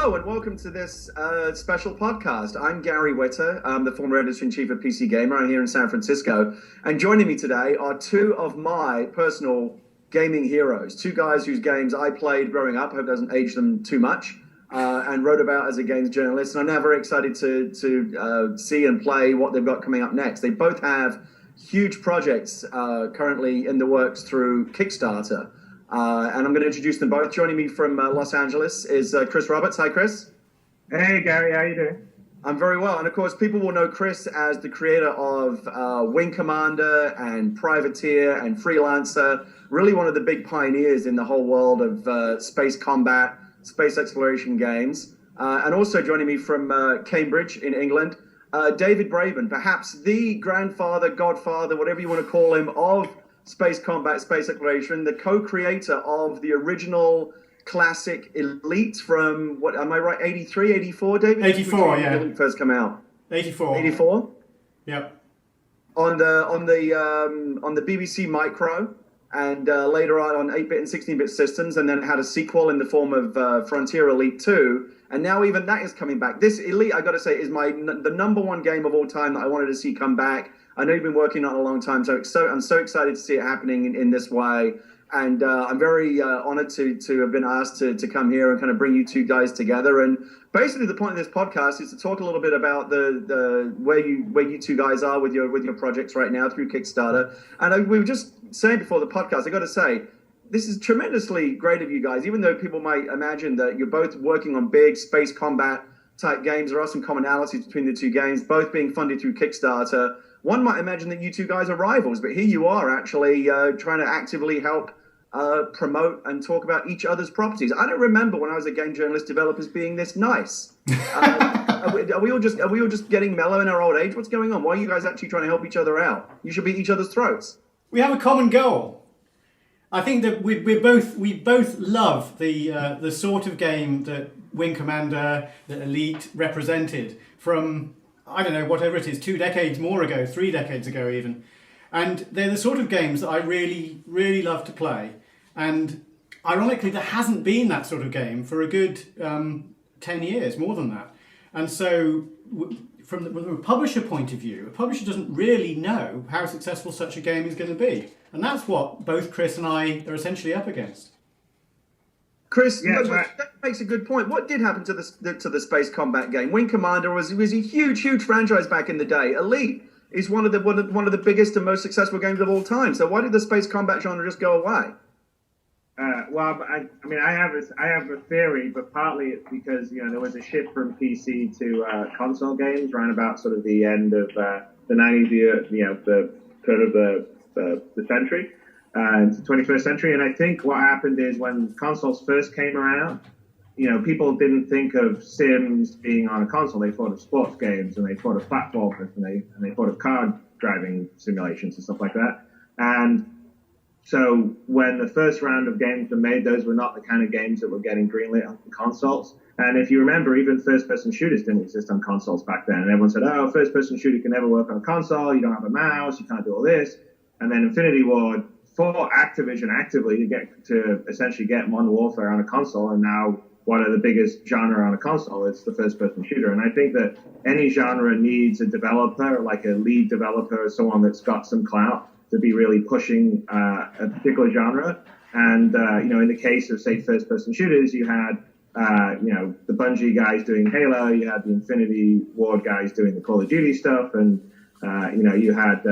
Hello and welcome to this special podcast. I'm Gary Whitta. I'm the former editor-in-chief of PC Gamer. I'm here in San Francisco. And joining me today are two of my personal gaming heroes. Two guys whose games I played growing up. I hope it doesn't age them too much. And wrote about as a games journalist. And I'm now very excited to see and play what they've got coming up next. They both have huge projects currently in the works through Kickstarter. And I'm going to introduce them both. Joining me from Los Angeles is Chris Roberts. Hi, Chris. Hey, Gary. How you doing? I'm very well. And, of course, people will know Chris as the creator of Wing Commander and Privateer and Freelancer, really one of the big pioneers in the whole world of space combat, space exploration games. And also joining me from Cambridge in England, David Braben, perhaps the grandfather, godfather, whatever you want to call him, of space combat, space exploration, the co-creator of the original classic Elite from, what, am I right, 83, 84, David? 84, yeah. Elite first come out. 84. 84? Yep. On the BBC Micro, and later on 8-bit and 16-bit systems, and then it had a sequel in the form of Frontier Elite 2, and now even that is coming back. This Elite, I got to say, is the number one game of all time that I wanted to see come back. I know you've been working on it a long time, so I'm so excited to see it happening in this way. And I'm very honored to have been asked to come here and kind of bring you two guys together. And basically the point of this podcast is to talk a little bit about the where you two guys are with your projects right now through Kickstarter. And we were just saying before the podcast, I got to say, this is tremendously great of you guys, even though people might imagine that you're both working on big space combat type games. There are some commonalities between the two games, both being funded through Kickstarter. One might imagine that you two guys are rivals, but here you are actually trying to actively help promote and talk about each other's properties. I don't remember when I was a game journalist, developers being this nice. Are we all just getting mellow in our old age? What's going on? Why are you guys actually trying to help each other out? You should beat each other's throats. We have a common goal. I think that we both love the sort of game that Wing Commander, that Elite represented from, I don't know, whatever it is, 2 decades more ago, 3 decades ago even. And they're the sort of games that I really, really love to play. And ironically, there hasn't been that sort of game for a good 10 years, more than that. And so from the publisher point of view, a publisher doesn't really know how successful such a game is going to be. And that's what both Chris and I are essentially up against. Chris, that makes a good point. What did happen to the space combat game? Wing Commander was a huge franchise back in the day. Elite is one of the biggest and most successful games of all time. So why did the space combat genre just go away? I have a theory, but partly it's because there was a shift from PC to console games around about sort of the end of the 90s, the turn of the century. Into the 21st century, and I think what happened is when consoles first came around, people didn't think of Sims being on a console. They thought of sports games, and they thought of platformers, and they thought of car driving simulations and stuff like that. And so when the first round of games were made, those were not the kind of games that were getting greenlit on consoles. And if you remember, even first-person shooters didn't exist on consoles back then. And everyone said, oh, first-person shooter can never work on a console. You don't have a mouse. You can't do all this. And then Infinity Ward fought Activision actively to essentially get Modern Warfare on a console, and now one of the biggest genre on a console is the first-person shooter. And I think that any genre needs a developer, like a lead developer, or someone that's got some clout to be really pushing a particular genre. And in the case of, say, first-person shooters, you had the Bungie guys doing Halo, you had the Infinity Ward guys doing the Call of Duty stuff, and you had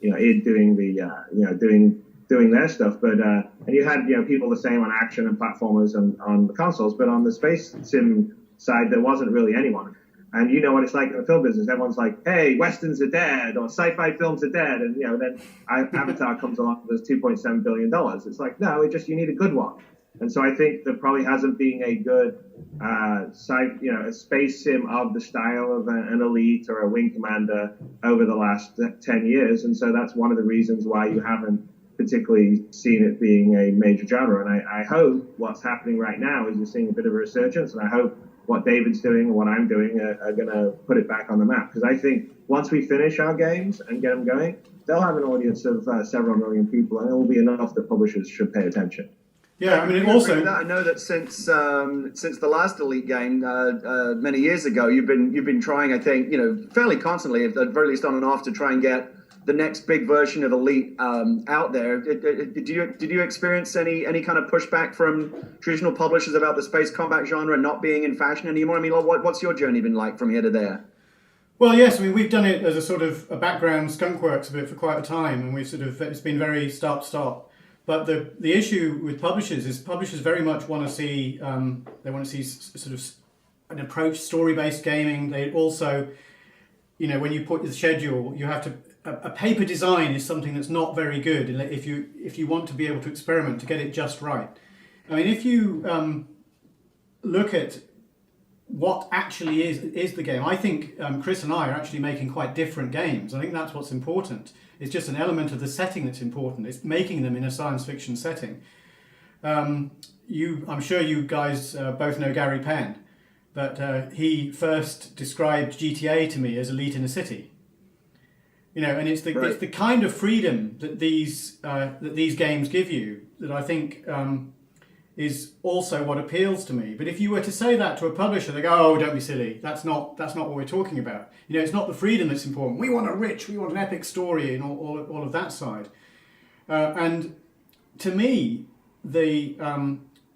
id doing the doing their stuff, but and you had people the same on action and platformers on the consoles, but on the space sim side there wasn't really anyone. And you know what it's like in the film business. Everyone's like, hey, westerns are dead, or sci-fi films are dead, and then Avatar comes along with $2.7 billion. It's like, no, you need a good one. And so I think there probably hasn't been a good a space sim of the style of an Elite or a Wing Commander over the last 10 years. And so that's one of the reasons why you haven't particularly seen it being a major genre. And I hope what's happening right now is you're seeing a bit of a resurgence, and I hope what David's doing and what I'm doing are going to put it back on the map. Because I think once we finish our games and get them going, they'll have an audience of several million people, and it will be enough that publishers should pay attention. Yeah, I mean, it agree also. with that? I know that since the last Elite game many years ago, you've been trying, I think, fairly constantly, at the very least on and off, to try and get the next big version of Elite out there. Did you experience any kind of pushback from traditional publishers about the space combat genre not being in fashion anymore? I mean, what's your journey been like from here to there? Well, yes, I mean, we've done it as a sort of a background skunkworks of it for quite a time, and it's been very start-stop. But the issue with publishers is publishers very much want to see sort of an approach story-based gaming. They also, when you put the schedule, you have to a paper design is something that's not very good if you want to be able to experiment to get it just right. I mean, if you look at what actually is the game, I think Chris and I are actually making quite different games. I think that's what's important. It's just an element of the setting that's important. It's making them in a science fiction setting. I'm sure you guys both know Gary Penn, but he first described GTA to me as Elite in a City. And it's the kind of freedom that these games give you that I think is also what appeals to me. But if you were to say that to a publisher, they go, "Oh, don't be silly. That's not what we're talking about. It's not the freedom that's important. We want an epic story and all of that side." And to me, the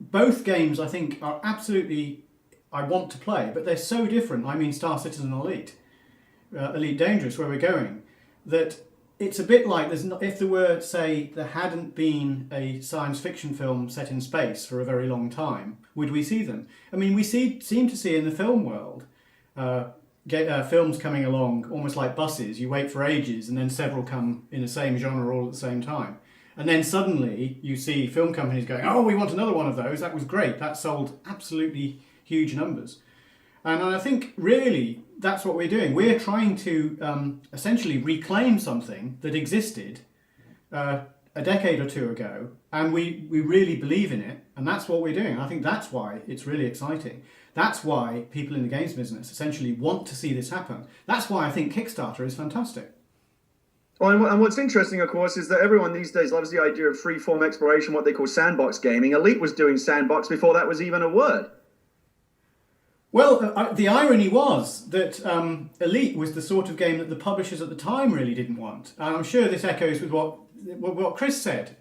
both games I think are absolutely I want to play, but they're so different. I mean, Star Citizen and Elite Dangerous, where we're going, that it's a bit like if there hadn't been a science fiction film set in space for a very long time, would we see them? I mean, we seem to see in the film world films coming along almost like buses. You wait for ages and then several come in the same genre all at the same time. And then suddenly you see film companies going, "Oh, we want another one of those. That was great. That sold absolutely huge numbers." And I think really that's what we're doing. We're trying to essentially reclaim something that existed a decade or two ago, and we really believe in it, and that's what we're doing. I think that's why it's really exciting. That's why people in the games business essentially want to see this happen. That's why I think Kickstarter is fantastic. Well, and what's interesting, of course, is that everyone these days loves the idea of free-form exploration, what they call sandbox gaming. Elite was doing sandbox before that was even a word. Well, the irony was that Elite was the sort of game that the publishers at the time really didn't want. And I'm sure this echoes with what Chris said.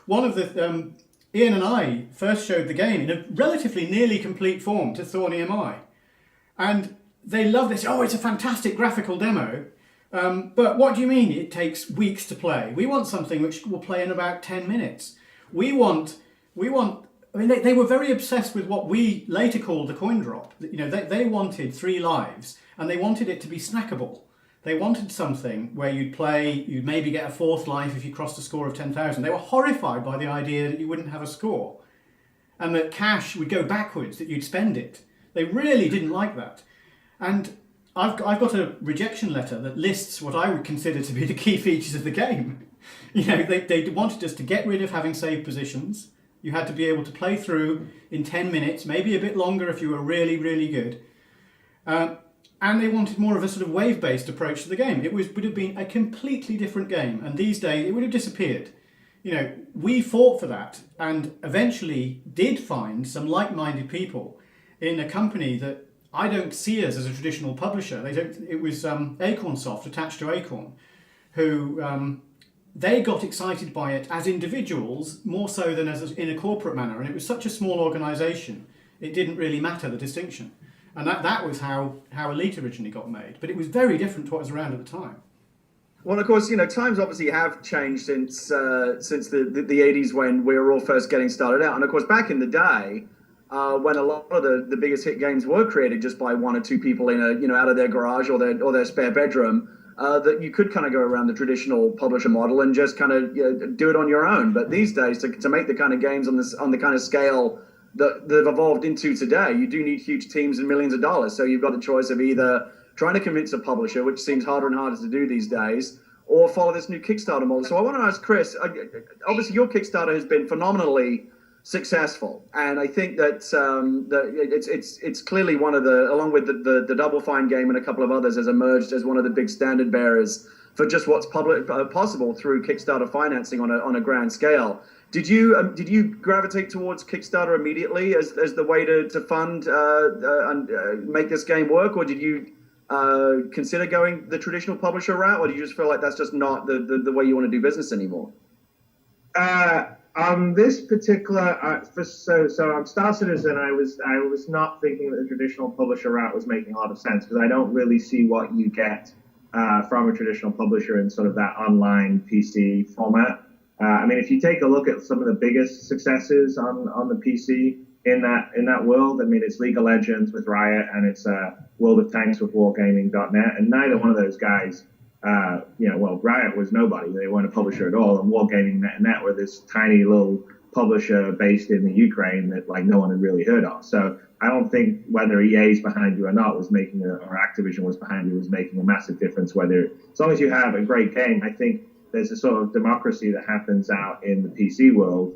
One of the Ian and I first showed the game in a relatively nearly complete form to Thorn EMI, and they loved this. "Oh, it's a fantastic graphical demo, but what do you mean it takes weeks to play? We want something which will play in about 10 minutes. We want." I mean, they were very obsessed with what we later called the coin drop. They wanted 3 lives, and they wanted it to be snackable. They wanted something where you'd maybe get a 4th life if you crossed a score of 10,000. They were horrified by the idea that you wouldn't have a score, and that cash would go backwards, that you'd spend it. They really didn't like that. And I've got a rejection letter that lists what I would consider to be the key features of the game. They wanted us to get rid of having saved positions. You had to be able to play through in 10 minutes, maybe a bit longer if you were really, really good. And they wanted more of a sort of wave-based approach to the game. It would have been a completely different game, and these days it would have disappeared. We fought for that, and eventually did find some like-minded people in a company that I don't see us as a traditional publisher. It was Acorn Soft, attached to Acorn, who they got excited by it as individuals more so than in a corporate manner. And it was such a small organisation, it didn't really matter, the distinction. And that was how Elite originally got made. But it was very different to what was around at the time. Well, of course, times obviously have changed since the 80s when we were all first getting started out. And of course, back in the day, when a lot of the biggest hit games were created just by 1 or 2 people in out of their garage or their spare bedroom, that you could kind of go around the traditional publisher model and just kind of do it on your own. But these days, to make the kind of games on the kind of scale that they've evolved into today, you do need huge teams and millions of dollars. So you've got the choice of either trying to convince a publisher, which seems harder and harder to do these days, or follow this new Kickstarter model. So I want to ask Chris, obviously your Kickstarter has been phenomenally successful, and I think that it's clearly one of the, along with the Double Fine game and a couple of others, has emerged as one of the big standard bearers for just what's possible through Kickstarter financing on a grand scale. Did you gravitate towards Kickstarter immediately as the way to fund and make this game work, or did you consider going the traditional publisher route, or do you just feel like that's just not the way you want to do business anymore? On this particular, so on Star Citizen, I was not thinking that the traditional publisher route was making a lot of sense, because I don't really see what you get from a traditional publisher in sort of that online PC format. I mean, if you take a look at some of the biggest successes on the PC in that world, I mean, it's League of Legends with Riot, and it's World of Tanks with Wargaming.net, and neither one of those guys, well, Riot was nobody; they weren't a publisher at all, and Wargaming.net were this tiny little publisher based in the Ukraine that like no one had really heard of. So I don't think whether EA's behind you or not or Activision was behind you was making a massive difference. As long as you have a great game, I think there's a sort of democracy that happens out in the PC world,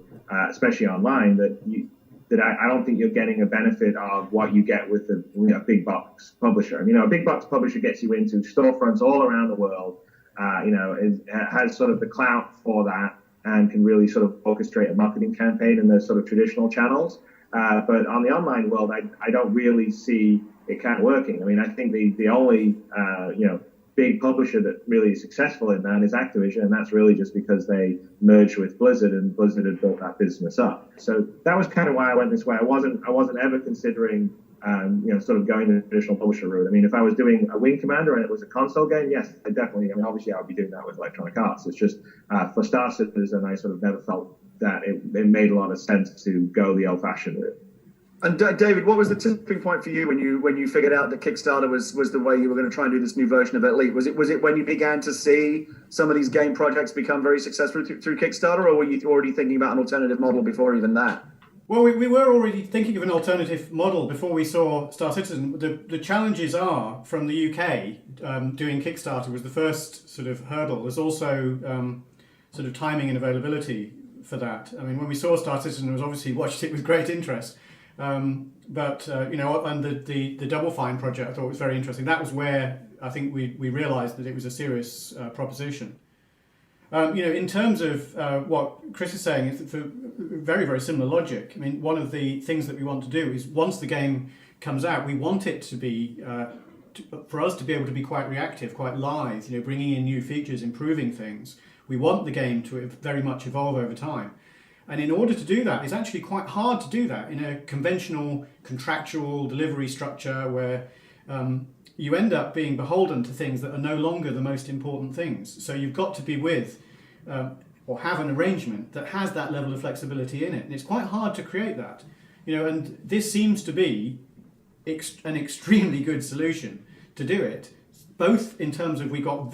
especially online, that I don't think you're getting a benefit of what you get with a big box publisher. A big box publisher gets you into storefronts all around the world. It has sort of the clout for that and can really sort of orchestrate a marketing campaign in those sort of traditional channels. But on the online world, I don't really see it kind of working. I mean, I think the only big publisher that really is successful in that is Activision, and that's really just because they merged with Blizzard, and Blizzard had built that business up. So that was kind of why I went this way. I wasn't ever considering sort of going the traditional publisher route. I mean, if I was doing a Wing Commander and it was a console game, yes, obviously I would be doing that with Electronic Arts. It's just for Star Citizen, I sort of never felt that it made a lot of sense to go the old-fashioned route. And David, what was the tipping point for you when you figured out that Kickstarter was the way you were going to try and do this new version of Elite? Was it when you began to see some of these game projects become very successful through Kickstarter, or were you already thinking about an alternative model before even that? Well, we were already thinking of an alternative model before we saw Star Citizen. The challenges are, from the UK, doing Kickstarter was the first sort of hurdle. There's also sort of timing and availability for that. I mean, when we saw Star Citizen, we obviously watched it with great interest. And the Double Fine project I thought was very interesting. That was where I think we realised that it was a serious proposition. In terms of what Chris is saying, it's for very, very similar logic. I mean, one of the things that we want to do is once the game comes out, we want it to be, for us to be able to be quite reactive, quite live, bringing in new features, improving things. We want the game to very much evolve over time. And in order to do that, it's actually quite hard to do that in a conventional contractual delivery structure where you end up being beholden to things that are no longer the most important things. So you've got to be with or have an arrangement that has that level of flexibility in it. And it's quite hard to create that. And this seems to be an extremely good solution to do it, both in terms of we got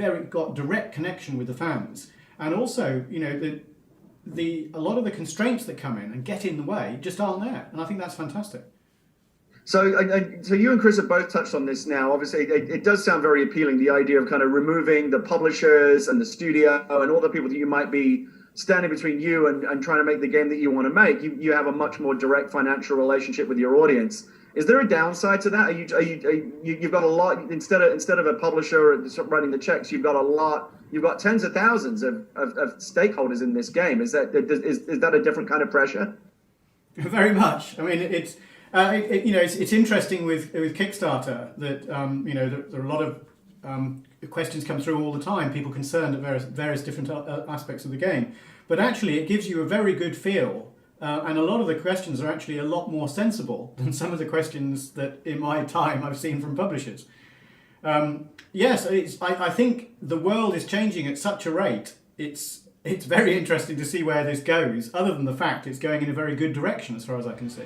direct connection with the fans, and also, a lot of the constraints that come in and get in the way just aren't there, and I think that's fantastic. So you and Chris have both touched on this now. Obviously, it does sound very appealing, the idea of kind of removing the publishers and the studio and all the people that you might be standing between you and trying to make the game that you want to make. You have a much more direct financial relationship with your audience. Is there a downside to that? You've got a lot, instead of a publisher running the checks, you've got tens of thousands of stakeholders in this game. Is that a different kind of pressure? Very much. I mean, it's interesting with Kickstarter that there are a lot of questions come through all the time. People concerned at various different aspects of the game, but actually it gives you a very good feel. And a lot of the questions are actually a lot more sensible than some of the questions that in my time I've seen from publishers. Yes, I think the world is changing at such a rate. It's very interesting to see where this goes, other than the fact it's going in a very good direction as far as I can see.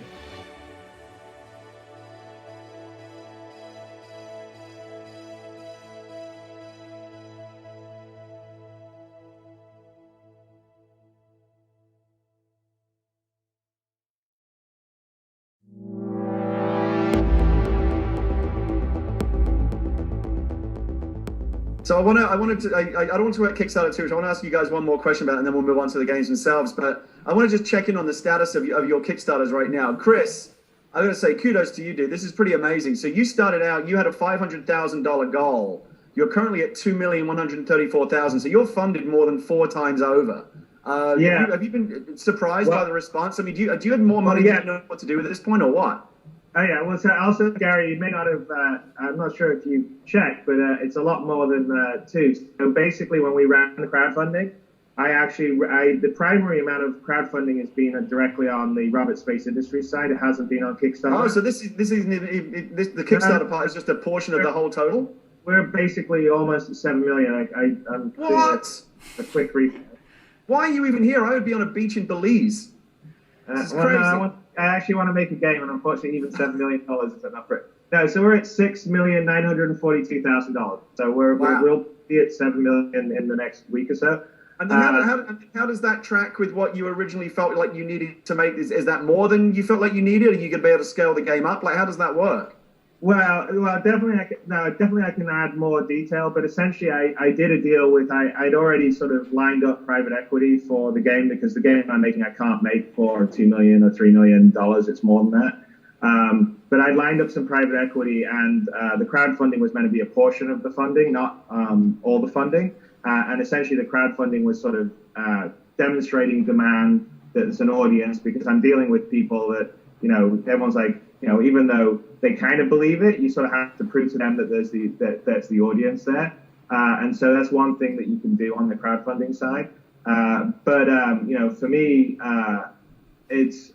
So I don't want to talk about Kickstarter too much. I want to ask you guys one more question about it, and then we'll move on to the games themselves. But I want to just check in on the status of your Kickstarters right now. Chris, I'm going to say kudos to you, dude. This is pretty amazing. So you started out, you had a $500,000 goal. You're currently at 2,134,000. So you're funded more than 4 times over. Yeah. Have you been surprised by the response? I mean, do you have more money than you know what to do with at this point, or what? Oh yeah, well, so also, Gary, you may not have, I'm not sure if you checked, but it's a lot more than 2. So basically, when we ran the crowdfunding, the primary amount of crowdfunding has been directly on the Rocket Space Industries side. It hasn't been on Kickstarter. Oh, so the Kickstarter part is just a portion of the whole total? We're basically almost at 7 million. I'm what? Doing a quick recap. Why are you even here? I would be on a beach in Belize. This is crazy. No, I actually want to make a game, and unfortunately, even $7 million isn't enough for it. No, so we're at $6,942,000. So we'll be at 7 million in the next week or so. And then how does that track with what you originally felt like you needed to make? Is that more than you felt like you needed? Are you going to be able to scale the game up? Like, how does that work? Well, definitely I can add more detail, but essentially I did a deal with, I'd already sort of lined up private equity for the game, because the game I'm making I can't make for $2 million or $3 million. It's more than that. But I lined up some private equity, and the crowdfunding was meant to be a portion of the funding, not all the funding. And essentially the crowdfunding was sort of demonstrating demand, that there's an audience, because I'm dealing with people that, everyone's like, even though they kind of believe it, you sort of have to prove to them that there's the audience there. And so that's one thing that you can do on the crowdfunding side. But for me, it's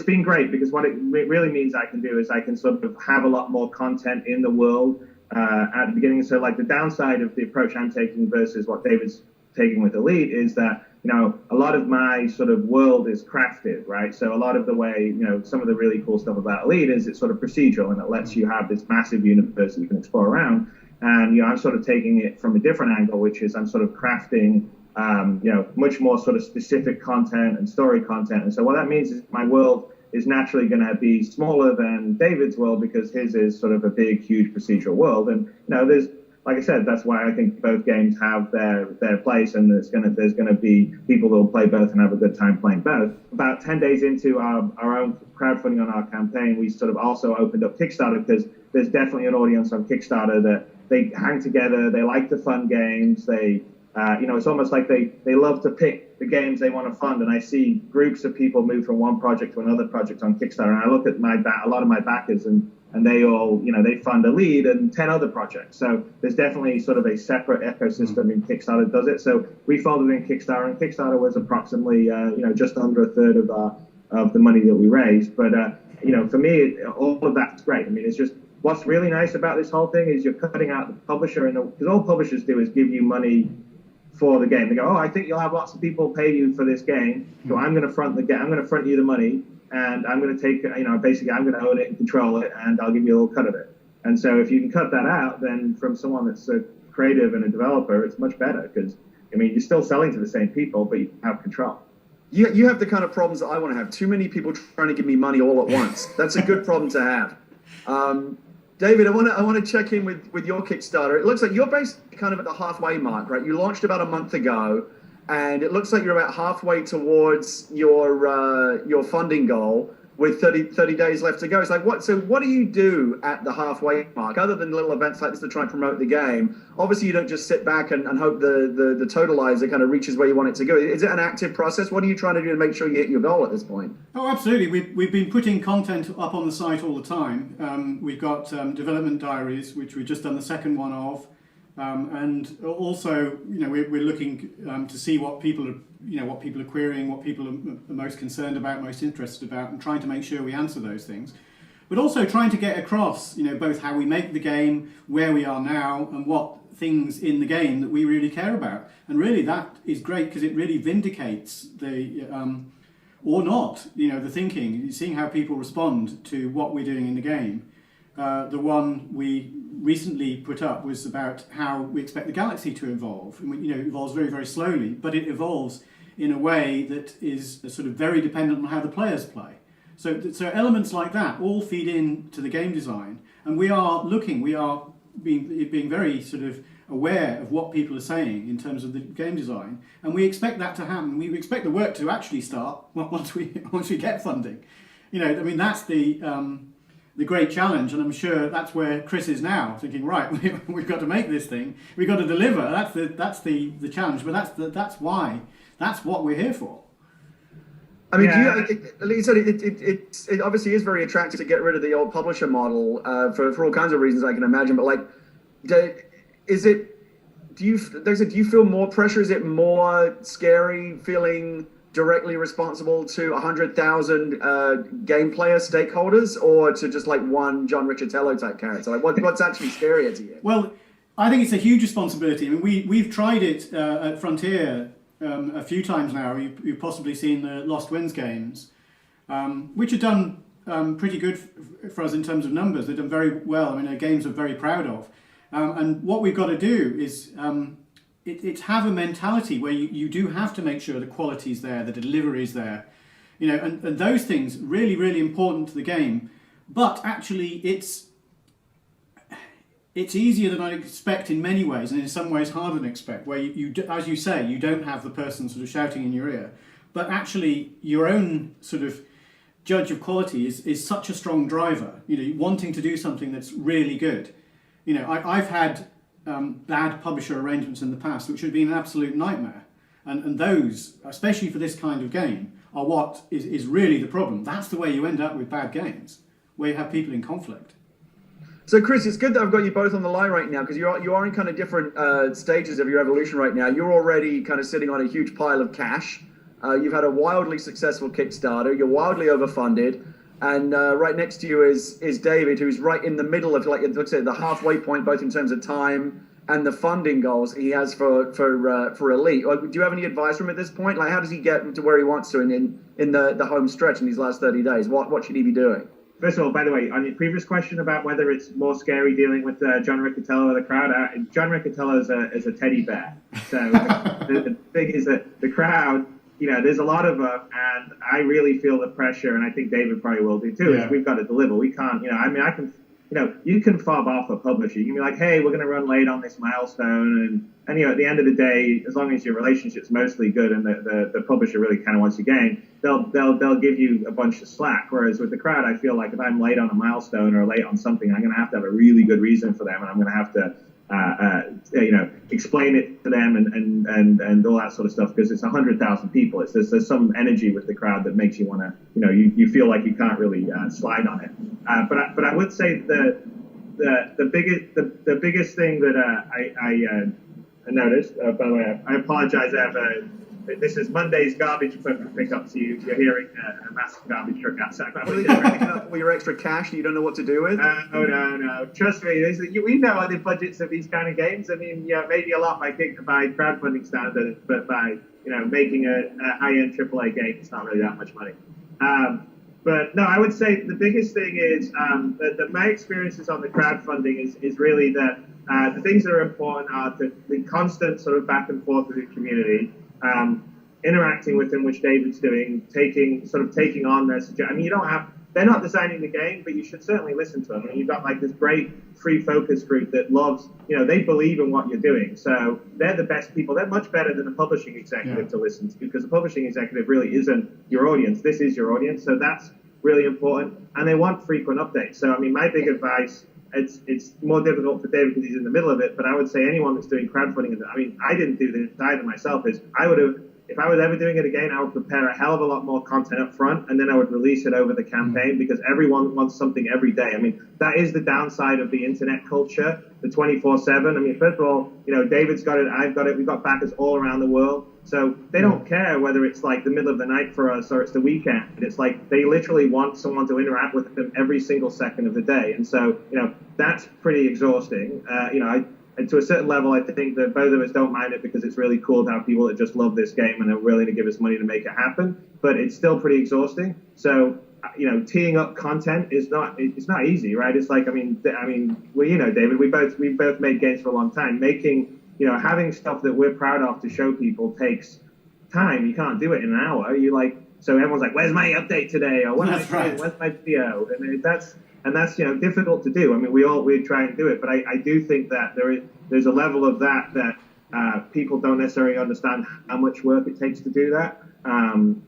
been great, because what it really means I can do is I can sort of have a lot more content in the world at the beginning. So like the downside of the approach I'm taking versus what David's taking with Elite is that, a lot of my sort of world is crafted, right? So a lot of the way, some of the really cool stuff about Elite is it's sort of procedural, and it lets you have this massive universe that you can explore around. And, I'm sort of taking it from a different angle, which is I'm sort of crafting, much more sort of specific content and story content. And so what that means is my world is naturally going to be smaller than David's world, because his is sort of a big, huge procedural world. And, there's, like I said, that's why I think both games have their place, and there's going to be people that will play both and have a good time playing both. About 10 days into our own crowdfunding on our campaign, we sort of also opened up Kickstarter, because there's definitely an audience on Kickstarter that they hang together, they like the fun games, they it's almost like they love to pick the games they want to fund. And I see groups of people move from one project to another project on Kickstarter, and I look at a lot of my backers, and they all, they fund Elite and 10 other projects. So there's definitely sort of a separate ecosystem in Kickstarter that does it. So we folded in Kickstarter, and Kickstarter was approximately, just under a third of the money that we raised. But, for me, all of that's great. I mean, it's just, what's really nice about this whole thing is you're cutting out the publisher, because all publishers do is give you money for the game. They go, I think you'll have lots of people pay you for this game, so I'm going to front the game. I'm going to front you the money, and I'm going to take, basically I'm going to own it and control it, and I'll give you a little cut of it. And so if you can cut that out, then from someone that's a creative and a developer, it's much better, because, you're still selling to the same people, but you have control. You have the kind of problems that I want to have. Too many people trying to give me money all at once. That's a good problem to have. David, I want to check in with your Kickstarter. It looks like you're basically kind of at the halfway mark, right? You launched about a month ago, and it looks like you're about halfway towards your funding goal, with 30 days left to go. It's like, what do you do at the halfway mark, other than little events like this to try and promote the game? Obviously, you don't just sit back and hope the totalizer kind of reaches where you want it to go. Is it an active process? What are you trying to do to make sure you hit your goal at this point? Oh, absolutely. We've been putting content up on the site all the time. We've got development diaries, which we've just done the second one of. And also, we're looking to see what people are querying, what people are most concerned about, most interested about, and trying to make sure we answer those things. But also trying to get across, both how we make the game, where we are now, and what things in the game that we really care about. And really, that is great, because it really vindicates the or not, the thinking, seeing how people respond to what we're doing in the game. The one we recently put up was about how we expect the galaxy to evolve. And it evolves very, very slowly, but it evolves in a way that is sort of very dependent on how the players play. So elements like that all feed into the game design, and we are being very sort of aware of what people are saying in terms of the game design, and we expect that to happen. We expect the work to actually start once we get funding. That's the the great challenge, and I'm sure that's where Chris is now, thinking, right, we've got to make this thing, we've got to deliver. That's the challenge, but that's what we're here for. I mean, it obviously is very attractive to get rid of the old publisher model for all kinds of reasons I can imagine. But like, do you feel more pressure? Is it more scary feeling directly responsible to 100,000 game player stakeholders, or to just like one John Riccitiello type character? Like, what's actually scarier to you? Well, I think it's a huge responsibility. I mean, we've tried it at Frontier a few times now. You've possibly seen the Lost Winds games, which have done pretty good for us in terms of numbers. They've done very well. I mean, they're games we're very proud of. And what we've got to do is it's have a mentality where you do have to make sure the quality's there, the delivery is there, and those things really, really important to the game. But actually, it's easier than I expect in many ways, and in some ways harder than expect, where you as you say, you don't have the person sort of shouting in your ear, but actually your own sort of judge of quality is such a strong driver, wanting to do something that's really good. I've had bad publisher arrangements in the past which have been an absolute nightmare, and those, especially for this kind of game, are what is really the problem. That's the way you end up with bad games, where you have people in conflict. So, Chris, it's good that I've got you both on the line right now, because you are in kind of different stages of your evolution right now. You're already kind of sitting on a huge pile of cash. You've had a wildly successful Kickstarter. You're wildly overfunded. And right next to you is David, who's right in the middle of, like, let's say, the halfway point, both in terms of time and the funding goals he has for Elite. Do you have any advice from him at this point? Like, how does he get to where he wants to in the home stretch in these last 30 days? What should he be doing? First of all, by the way, on your previous question about whether it's more scary dealing with John Riccitiello or the crowd, John Riccitiello is a teddy bear. So the thing is that the crowd, there's a lot of them, and I really feel the pressure, and I think David probably will do too. Yeah. Is we've got to deliver. We can't, I can, you can fob off a publisher. You can be like, hey, we're going to run late on this milestone, and at the end of the day, as long as your relationship's mostly good and the publisher really kind of wants your game, they'll give you a bunch of slack. Whereas with the crowd, I feel like if I'm late on a milestone or late on something, I'm going to have a really good reason for them, and I'm going to have to explain it to them and all that sort of stuff, because it's 100,000 people. There's some energy with the crowd that makes you want to, you feel like you can't really slide on it. But I would say the biggest thing that I noticed. By the way, I apologize. This is Monday's garbage equipment pickup, so you're hearing a massive garbage truck outside. All your extra cash that you don't know what to do with? No. Trust me, we know the budgets of these kind of games. I mean, maybe a lot by crowdfunding standards, but by making a high-end AAA game, it's not really that much money. But no, I would say the biggest thing is that my experiences on the crowdfunding is really that the things that are important are the constant sort of back and forth with the community. Interacting with them, which David's doing, taking on their suggestions. I mean, they're not designing the game, but you should certainly listen to them. I mean, you've got like this great free focus group that loves, they believe in what you're doing. So they're the best people. They're much better than a publishing executive to listen to, because a publishing executive really isn't your audience. This is your audience. So that's really important. And they want frequent updates. So, I mean, my big advice, it's more difficult for David because he's in the middle of it, but I would say anyone that's doing crowdfunding, I mean, I didn't do this either myself, if I was ever doing it again, I would prepare a hell of a lot more content up front, and then I would release it over the campaign, because everyone wants something every day. I mean, that is the downside of the internet culture, the 24/7. I mean, first of all, David's got it, I've got it, we've got backers all around the world. So they don't care whether it's like the middle of the night for us or it's the weekend. It's like they literally want someone to interact with them every single second of the day. And so, that's pretty exhausting. And to a certain level, I think that both of us don't mind it, because it's really cool to have people that just love this game and are willing to give us money to make it happen. But it's still pretty exhausting. So, teeing up content it's not easy, right? It's like, well, David, we both made games for a long time. Making, having stuff that we're proud of to show people takes time. You can't do it in an hour. So everyone's like, where's my update today? Or where's my video? And that's difficult to do. I mean, we try and do it, but I do think that there's a level of that people don't necessarily understand how much work it takes to do that. And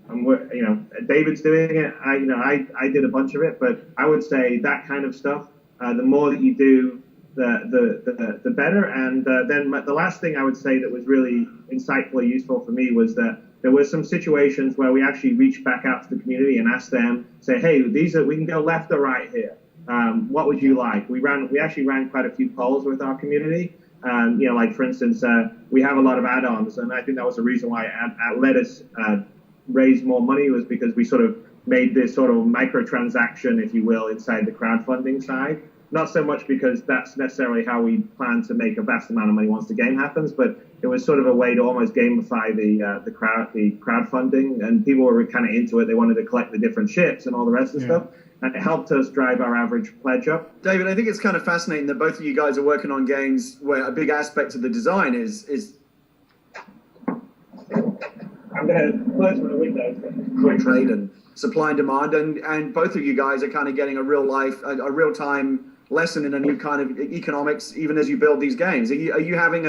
David's doing it. I did a bunch of it, but I would say that kind of stuff. The more that you do, the better. And then the last thing I would say that was really insightful, useful for me was that there were some situations where we actually reached back out to the community and asked them, say, hey, we can go left or right here. What would you like? We actually ran quite a few polls with our community. Like for instance, we have a lot of add-ons, and I think that was the reason why it let us raise more money, was because we sort of made this sort of microtransaction, if you will, inside the crowdfunding side. Not so much because that's necessarily how we plan to make a vast amount of money once the game happens, but it was sort of a way to almost gamify the crowdfunding, and people were kind of into it. They wanted to collect the different ships and all the rest of the stuff, and it helped us drive our average pledge up. David, I think it's kind of fascinating that both of you guys are working on games where a big aspect of the design is. I'm going to close my window. Trade and supply and demand, and both of you guys are kind of getting a real time lesson in a new kind of economics, even as you build these games. Are you having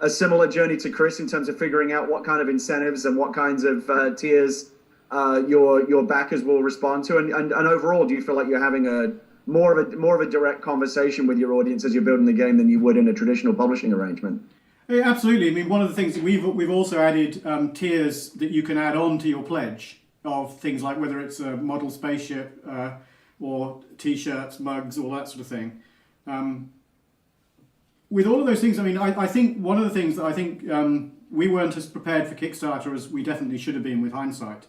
a similar journey to Chris in terms of figuring out what kind of incentives and what kinds of tiers your backers will respond to, and overall, do you feel like you're having more of a direct conversation with your audience as you're building the game than you would in a traditional publishing arrangement? Yeah, absolutely. I mean, one of the things we've also added tiers that you can add on to your pledge of things like whether it's a model spaceship or T-shirts, mugs, all that sort of thing. With all of those things, I mean, I think one of the things that I think we weren't as prepared for Kickstarter as we definitely should have been with hindsight.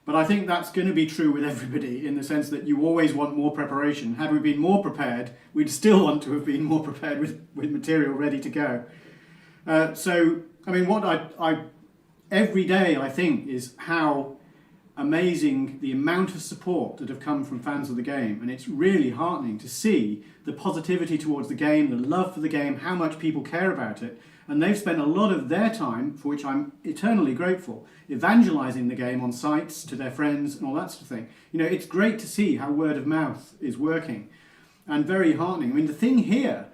But I think that's going to be true with everybody, in the sense that you always want more preparation. Had we been more prepared, we'd still want to have been more prepared with material ready to go. So, I mean, what I every day I think is how amazing the amount of support that have come from fans of the game, and it's really heartening to see the positivity towards the game, the love for the game, how much people care about it, and they've spent a lot of their time, for which I'm eternally grateful, evangelizing the game on sites to their friends and all that sort of thing. You know, it's great to see how word of mouth is working, and very heartening. I mean, the thing here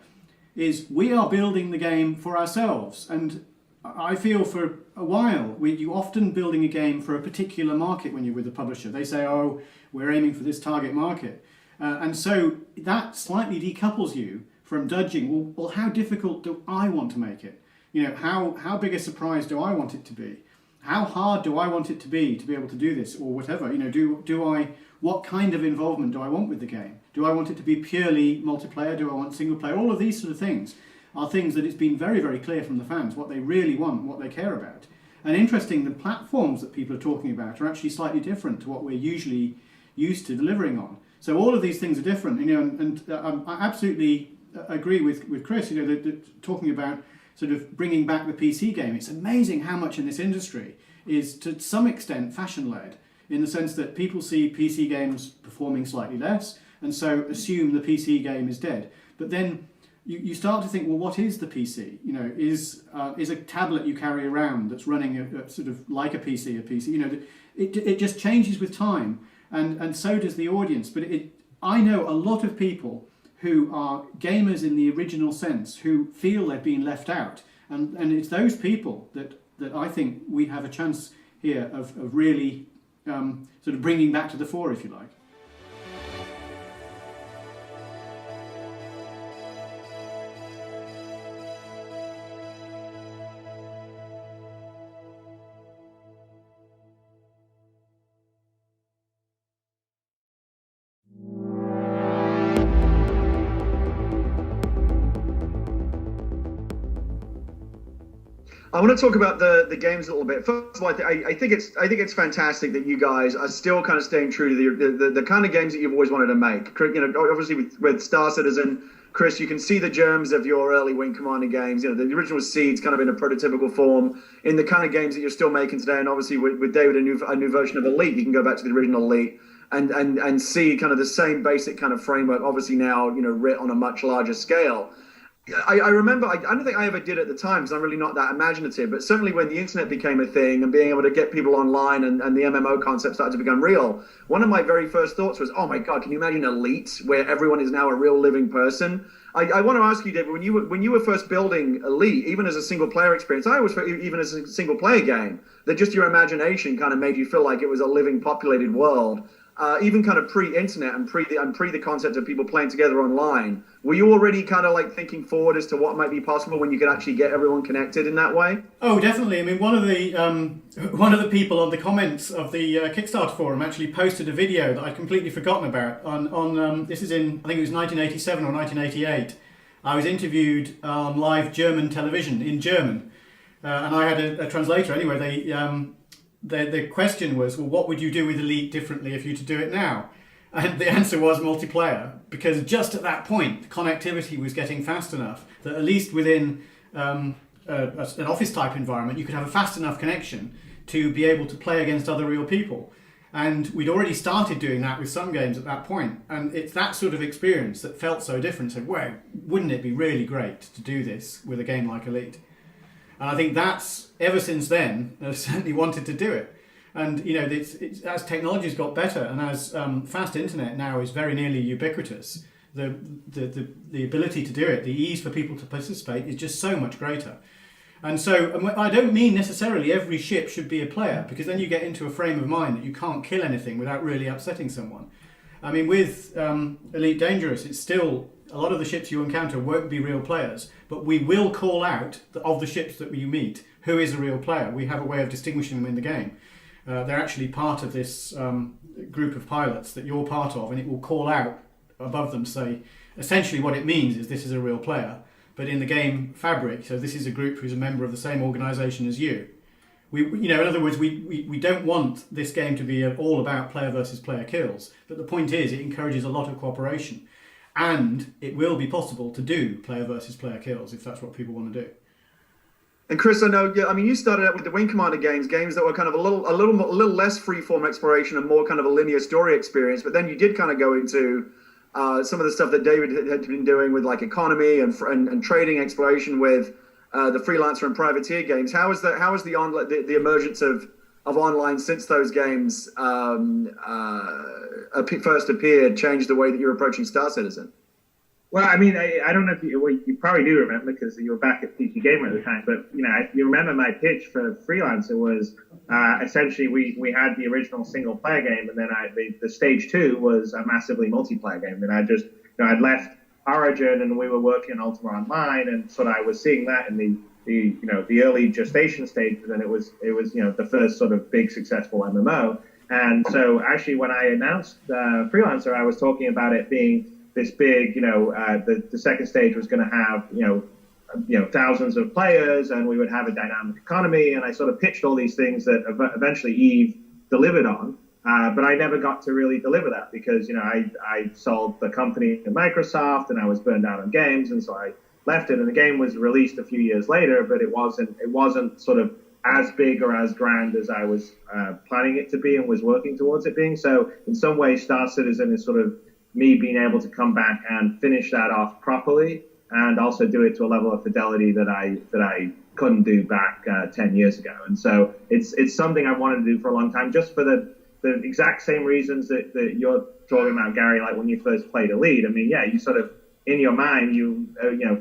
is we are building the game for ourselves, and I feel for a while, you often building a game for a particular market when you're with a publisher. They say, oh, we're aiming for this target market. And so that slightly decouples you from judging, well, how difficult do I want to make it? You know, how big a surprise do I want it to be? How hard do I want it to be able to do this, or whatever? You know, what kind of involvement do I want with the game? Do I want it to be purely multiplayer? Do I want single player? All of these sort of things are things that it's been very, very clear from the fans what they really want, what they care about. And interesting, the platforms that people are talking about are actually slightly different to what we're usually used to delivering on. So all of these things are different, you know, and I absolutely agree with Chris, you know, talking about sort of bringing back the PC game. It's amazing how much in this industry is to some extent fashion-led, in the sense that people see PC games performing slightly less, and so assume the PC game is dead. But then you start to think, well, what is the PC? You know, is a tablet you carry around that's running a sort of like a PC? You know, it just changes with time, and so does the audience. But I know a lot of people who are gamers in the original sense who feel they've been left out, and it's those people that I think we have a chance here of really sort of bringing back to the fore, if you like. I want to talk about the games a little bit. First of all, I think it's fantastic that you guys are still kind of staying true to the kind of games that you've always wanted to make. You know, obviously with Star Citizen, Chris, you can see the germs of your early Wing Commander games. You know, the original seeds kind of in a prototypical form in the kind of games that you're still making today. And obviously with David, a new version of Elite, you can go back to the original Elite and see kind of the same basic kind of framework, obviously now, you know, writ on a much larger scale. I remember, I don't think I ever did at the time, because I'm really not that imaginative, but certainly when the internet became a thing and being able to get people online and the MMO concept started to become real, one of my very first thoughts was, oh my God, can you imagine Elite, where everyone is now a real living person? I want to ask you, David, when you were first building Elite, even as a single player experience, I always felt even as a single player game, that just your imagination kind of made you feel like it was a living, populated world. Even kind of pre-internet and pre the concept of people playing together online. Were you already kind of like thinking forward as to what might be possible when you could actually get everyone connected in that way? Oh, definitely. I mean, one of the people on the comments of the Kickstarter forum actually posted a video that I'd completely forgotten about. On this is in, I think it was 1987 or 1988. I was interviewed on live German television in German, and I had a translator. Anyway, the question was, well, what would you do with Elite differently if you were to do it now? And the answer was multiplayer, because just at that point, the connectivity was getting fast enough that at least within an office type environment, you could have a fast enough connection to be able to play against other real people. And we'd already started doing that with some games at that point. And it's that sort of experience that felt so different. So, wow, wouldn't it be really great to do this with a game like Elite? And I think that's, ever since then, I've certainly wanted to do it. And, you know, it's, as technology's got better and as fast internet now is very nearly ubiquitous, the ability to do it, the ease for people to participate is just so much greater. And so I don't mean necessarily every ship should be a player, because then you get into a frame of mind that you can't kill anything without really upsetting someone. I mean, with Elite Dangerous, it's still, a lot of the ships you encounter won't be real players, but we will call out, of the ships that you meet, who is a real player. We have a way of distinguishing them in the game. They're actually part of this group of pilots that you're part of, and it will call out above them, say, essentially what it means is this is a real player. But in the game fabric, so this is a group who's a member of the same organisation as you. In other words, we don't want this game to be all about player versus player kills. But the point is, it encourages a lot of cooperation. And it will be possible to do player versus player kills if that's what people want to do. And Chris, I know, you started out with the Wing Commander games that were kind of a little less free-form exploration and more kind of a linear story experience. But then you did kind of go into some of the stuff that David had been doing with like economy and trading exploration with the Freelancer and Privateer games. How has the emergence of online since those games first appeared changed the way that you're approaching Star Citizen? Well, I mean, I don't know if you probably do remember because you were back at PC Gamer at the time, but, you remember my pitch for Freelancer was essentially we had the original single player game, and then the stage 2 was a massively multiplayer game. And I'd left Origin and we were working on Ultima Online, and sort of I was seeing that in the early gestation stage, but then it was the first sort of big successful MMO. And so actually when I announced Freelancer, I was talking about it being this big, the second stage was going to have, thousands of players, and we would have a dynamic economy. And I sort of pitched all these things that eventually Eve delivered on. But I never got to really deliver that because, I sold the company to Microsoft and I was burned out on games. And so I left it, and the game was released a few years later, but it wasn't sort of as big or as grand as I was planning it to be and was working towards it being. So in some ways, Star Citizen is sort of me being able to come back and finish that off properly, and also do it to a level of fidelity that I couldn't do back 10 years ago. And so it's something I wanted to do for a long time, just for the exact same reasons that you're talking about, Gary. Like when you first played Elite, I mean, yeah, you sort of in your mind you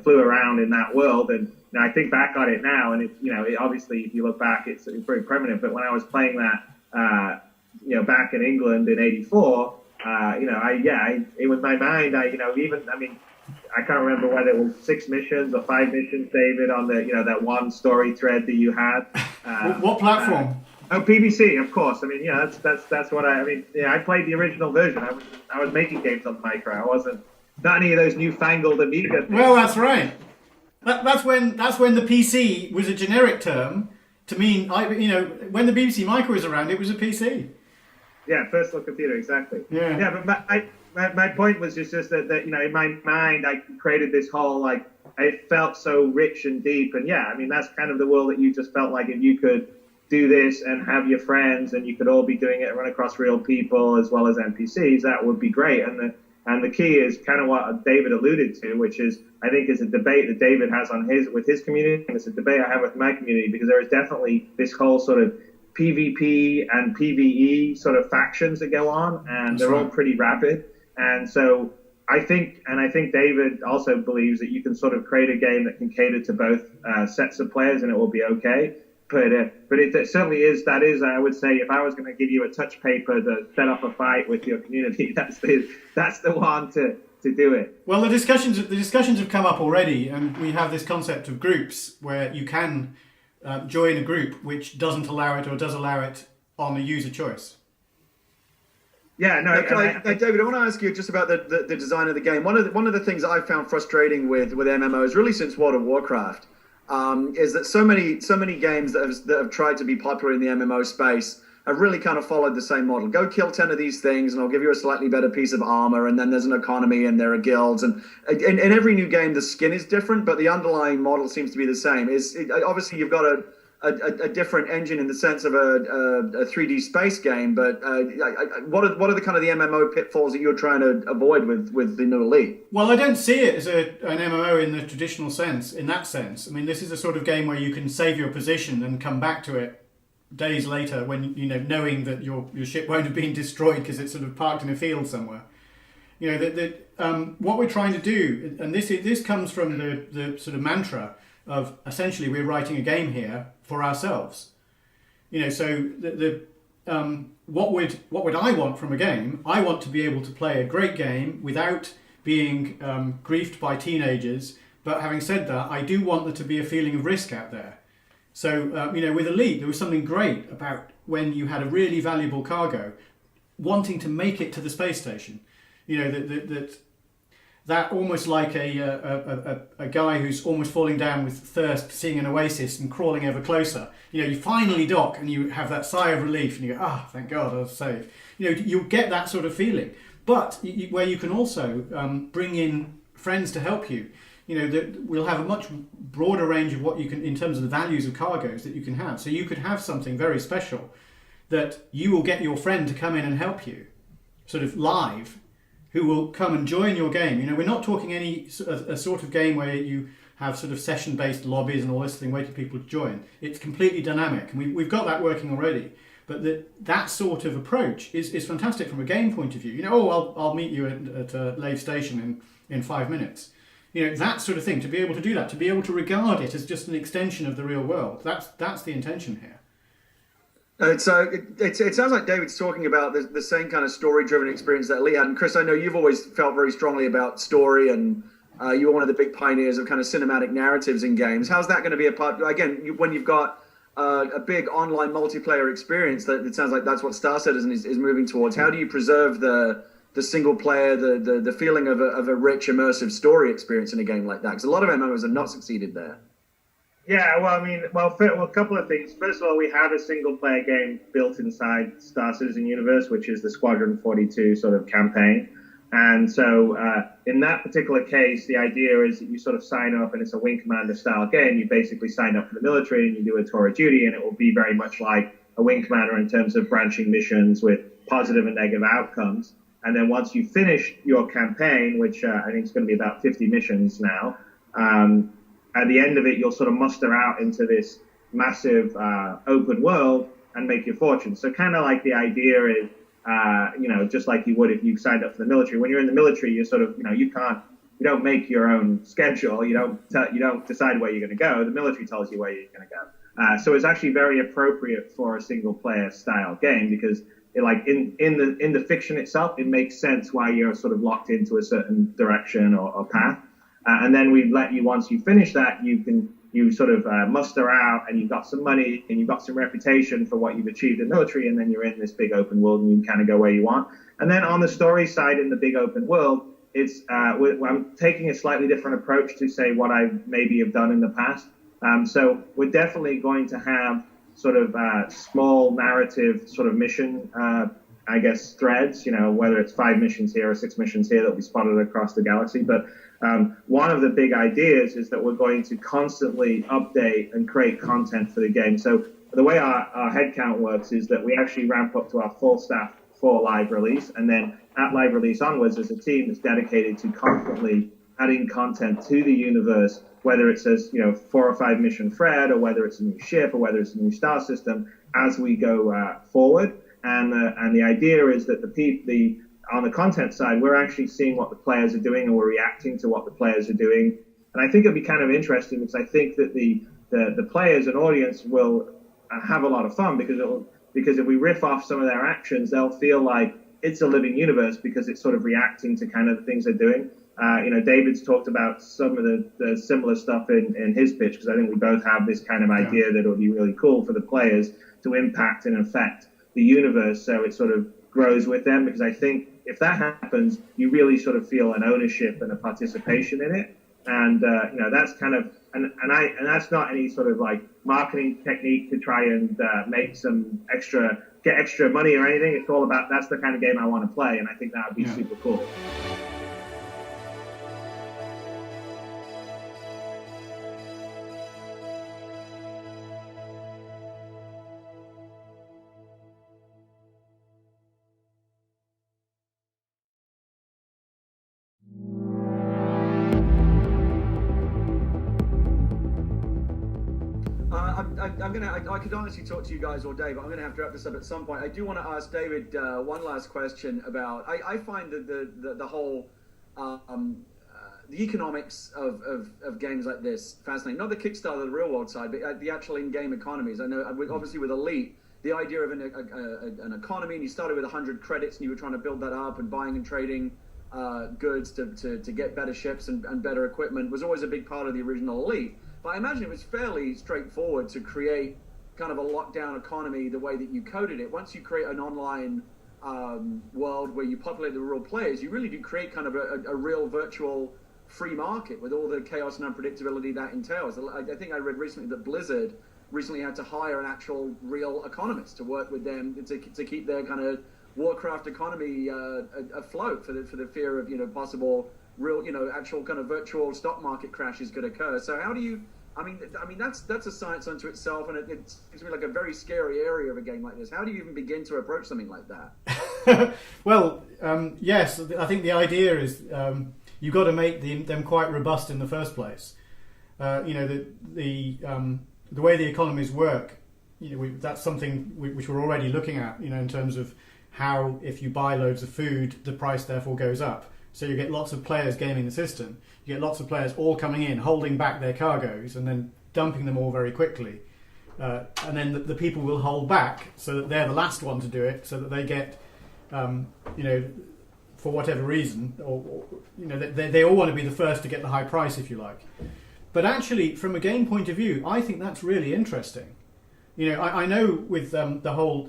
flew around in that world, and I think back on it now, and it obviously if you look back, it's very primitive. But when I was playing that, back in England in '84. It was my mind. I can't remember whether it was 6 missions or 5 missions, David, on that one story thread that you had. What platform? PVC, of course. I mean, yeah, that's what I played the original version. I was making games on Micro. I wasn't not any of those newfangled Amiga things. Well, that's right. That's when the PC was a generic term to mean when the BBC Micro was around, it was a PC. Yeah, personal computer, exactly. Yeah. Yeah, but my point was just that in my mind I created this whole it felt so rich and deep, and that's kind of the world that you just felt like if you could do this and have your friends and you could all be doing it, run across real people as well as NPCs, that would be great. And the key is kind of what David alluded to, which is I think is a debate that David has with his community, and it's a debate I have with my community, because there is definitely this whole sort of PvP and PvE sort of factions that go on, and they're all pretty rapid. And so I think David also believes that you can sort of create a game that can cater to both sets of players, and it will be okay. But it certainly is. That is, I would say, if I was going to give you a touch paper to set up a fight with your community, that's the one to do it. Well, the discussions have come up already, and we have this concept of groups where you can join a group which doesn't allow it or does allow it on a user choice. Yeah, no. David, I want to ask you just about the design of the game. One of the things I've found frustrating with MMOs, really since World of Warcraft, is that so many games that have tried to be popular in the MMO space have really kind of followed the same model. Go kill 10 of these things, and I'll give you a slightly better piece of armor, and then there's an economy, and there are guilds, and in every new game the skin is different, but the underlying model seems to be the same. Obviously you've got a different engine in the sense of a 3D space game, but what are the kind of the MMO pitfalls that you're trying to avoid with the new Elite? Well, I don't see it as an MMO in the traditional sense. In that sense, I mean, this is a sort of game where you can save your position and come back to it days later when knowing that your ship won't have been destroyed because it's sort of parked in a field somewhere. What we're trying to do, and this comes from the sort of mantra of essentially we're writing a game here for ourselves. So what would I want from a game? I want to be able to play a great game without being griefed by teenagers. But having said that, I do want there to be a feeling of risk out there. So with Elite, there was something great about when you had a really valuable cargo, wanting to make it to the space station. That almost like a guy who's almost falling down with thirst, seeing an oasis and crawling ever closer. You finally dock and you have that sigh of relief and you go, thank God, I was safe. You'll get that sort of feeling. But where you can also bring in friends to help you. That we'll have a much broader range of what you can, in terms of the values of cargoes that you can have. So you could have something very special that you will get your friend to come in and help you, sort of live, who will come and join your game. We're not talking a sort of game where you have sort of session-based lobbies and all this thing waiting for people to join. It's completely dynamic, and we've got that working already. But that sort of approach is fantastic from a game point of view. I'll meet you at Lave Station in 5 minutes. That sort of thing, to be able to do that, to be able to regard it as just an extension of the real world. That's the intention here. It sounds like David's talking about the same kind of story-driven experience that Elite had. And Chris, I know you've always felt very strongly about story, and you were one of the big pioneers of kind of cinematic narratives in games. How's that going to be a part? Again, when you've got a big online multiplayer experience, that it sounds like that's what Star Citizen is moving towards. How do you preserve the single player, the feeling of a rich, immersive story experience in a game like that? Because a lot of MMOs have not succeeded there. Yeah, a couple of things. First of all, we have a single-player game built inside Star Citizen universe, which is the Squadron 42 sort of campaign. And so in that particular case, the idea is that you sort of sign up, and it's a Wing Commander style game. You basically sign up for the military and you do a tour of duty, and it will be very much like a Wing Commander in terms of branching missions with positive and negative outcomes. And then once you finish your campaign, which I think is going to be about 50 missions now, at the end of it, you'll sort of muster out into this massive open world and make your fortune. So kind of like the idea is, just like you would if you signed up for the military. When you're in the military, you're sort of, you don't make your own schedule. You don't decide where you're going to go. The military tells you where you're going to go. So it's actually very appropriate for a single player style game because in the fiction itself, it makes sense why you're sort of locked into a certain direction or path. And then we let you, once you finish that, you sort of muster out, and you've got some money and you've got some reputation for what you've achieved in the military, and then you're in this big open world and you can kind of go where you want. And then on the story side in the big open world, I'm taking a slightly different approach to say what I maybe have done in the past. So we're definitely going to have sort of small narrative sort of mission, threads, whether it's 5 missions here or 6 missions here that will be spotted across the galaxy. But one of the big ideas is that we're going to constantly update and create content for the game. So the way our headcount works is that we actually ramp up to our full staff for live release. And then at live release onwards, there's a team that's dedicated to constantly adding content to the universe, whether it says, 4 or 5 mission thread, or whether it's a new ship, or whether it's a new star system as we go forward. And the idea is that the on the content side, we're actually seeing what the players are doing, and we're reacting to what the players are doing. And I think it'll be kind of interesting because I think that the players and audience will have a lot of fun because if we riff off some of their actions, they'll feel like it's a living universe because it's sort of reacting to kind of the things they're doing. David's talked about some of the similar stuff in his pitch, because I think we both have this kind of idea that it would be really cool for the players to impact and affect the universe so it sort of grows with them, because I think if that happens, you really sort of feel an ownership and a participation in it. And that's kind of and that's not any sort of like marketing technique to try and get extra money or anything. It's all about, that's the kind of game I want to play, and I think that would be super cool. I could honestly talk to you guys all day, but I'm gonna have to wrap this up at some point. I do want to ask David one last question about. I find that the whole the economics of games like this fascinating. Not the Kickstarter, the real world side, but the actual in-game economies. I know, obviously, with Elite, the idea of an economy, and you started with 100 credits, and you were trying to build that up and buying and trading goods to get better ships and better equipment was always a big part of the original Elite. But I imagine it was fairly straightforward to create kind of a lockdown economy the way that you coded it. Once you create an online world where you populate the real players, you really do create kind of a real virtual free market with all the chaos and unpredictability that entails. I think I read recently that Blizzard recently had to hire an actual real economist to work with them to keep their kind of Warcraft economy afloat for the fear of possible real actual kind of virtual stock market crashes could occur. So how do you? I mean that's a science unto itself, and it seems to me like a very scary area of a game like this. How do you even begin to approach something like that? Well, yes, I think the idea is you've got to make them quite robust in the first place. The way the economies work, that's something which we're already looking at. In terms of how if you buy loads of food, the price therefore goes up. So you get lots of players gaming the system. You get lots of players all coming in, holding back their cargoes, and then dumping them all very quickly. And then the people will hold back so that they're the last one to do it, so that they get, for whatever reason, or they all want to be the first to get the high price, if you like. But actually, from a game point of view, I think that's really interesting. I know with the whole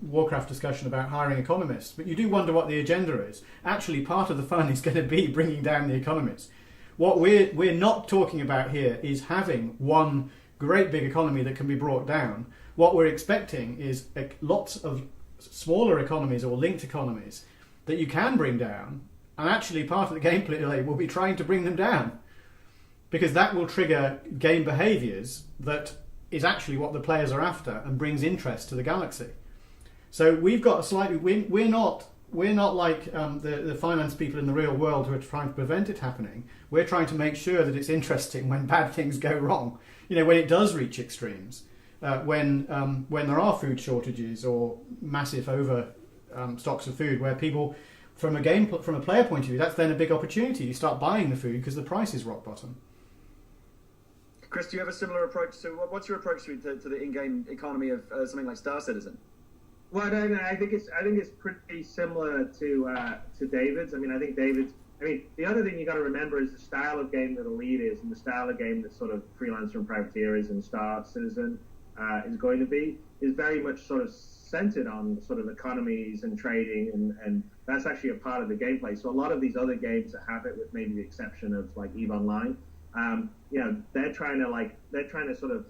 Warcraft discussion about hiring economists, but you do wonder what the agenda is. Actually, part of the fun is going to be bringing down the economists. What we're not talking about here is having one great big economy that can be brought down. What we're expecting is lots of smaller economies or linked economies that you can bring down, and actually part of the gameplay will be trying to bring them down, because that will trigger game behaviours that is actually what the players are after and brings interest to the galaxy. So we've got a slightly we're not like the finance people in the real world who are trying to prevent it happening. We're trying to make sure that it's interesting when bad things go wrong. When it does reach extremes, when there are food shortages or massive over stocks of food, where people from a player point of view, that's then a big opportunity. You start buying the food because the price is rock bottom. Chris, do you have a similar approach? So what's your approach to the in-game economy of something like Star Citizen? Well, I think it's pretty similar to David's. I think David's. The other thing you got to remember is the style of game that Elite is, and the style of game that sort of Freelancer and Privateer is, and Star Citizen is going to be, is very much sort of centered on sort of economies and trading, and that's actually a part of the gameplay. So a lot of these other games that have it, with maybe the exception of like EVE Online, they're trying to sort of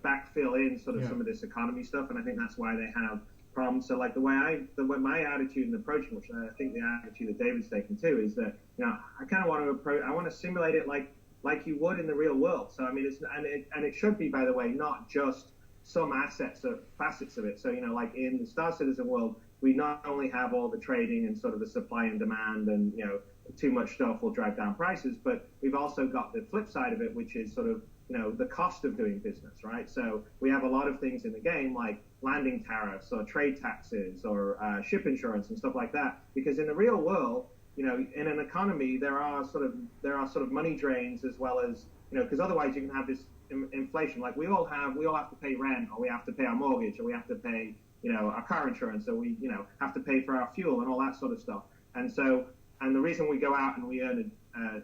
backfill in sort of some of this economy stuff, and I think that's why they have problems. So like the way my attitude and approaching, which I think the attitude that David's taken too, is that I kind of want to simulate it like you would in the real world. So it should be, by the way, not just some facets of it. So like in the Star Citizen world, we not only have all the trading and sort of the supply and demand, and too much stuff will drive down prices, but we've also got the flip side of it, which is sort of the cost of doing business, right? So we have a lot of things in the game, like landing tariffs or trade taxes or ship insurance and stuff like that. Because in the real world, in an economy, there are sort of money drains as well as, because otherwise you can have this inflation. Like we all have to pay rent, or we have to pay our mortgage, or we have to pay, our car insurance, or we, have to pay for our fuel and all that sort of stuff. And the reason we go out and we earn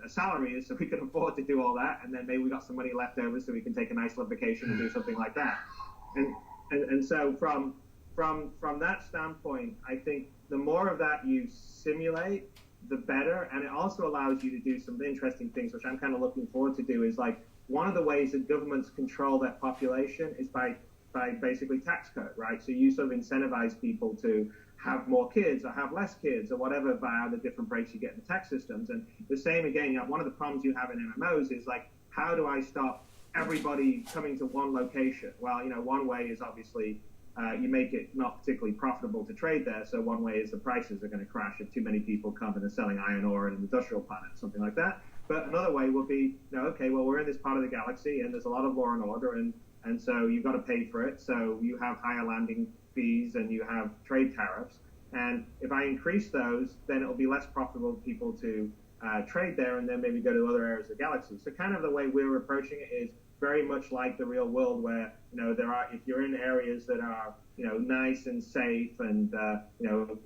a salary is so we can afford to do all that, and then maybe we got some money left over so we can take a nice little vacation and do something like that. And so from that standpoint, I think the more of that you simulate, the better. And it also allows you to do some interesting things, which I'm kind of looking forward to do, is like one of the ways that governments control their population is by basically tax code, right? So you sort of incentivize people to have more kids or have less kids or whatever via the different breaks you get in the tax systems. And the same again, one of the problems you have in MMOs is like, how do I stop everybody coming to one location? Well, one way is obviously you make it not particularly profitable to trade there. So one way is the prices are going to crash if too many people come and are selling iron ore in an industrial planet, something like that. But another way would be, okay, well, we're in this part of the galaxy and there's a lot of law and order, and so you've got to pay for it. So you have higher landing fees and you have trade tariffs. And if I increase those, then it'll be less profitable for people to trade there and then maybe go to other areas of the galaxy. So kind of the way we're approaching it is very much like the real world, where if you're in areas that are nice and safe and a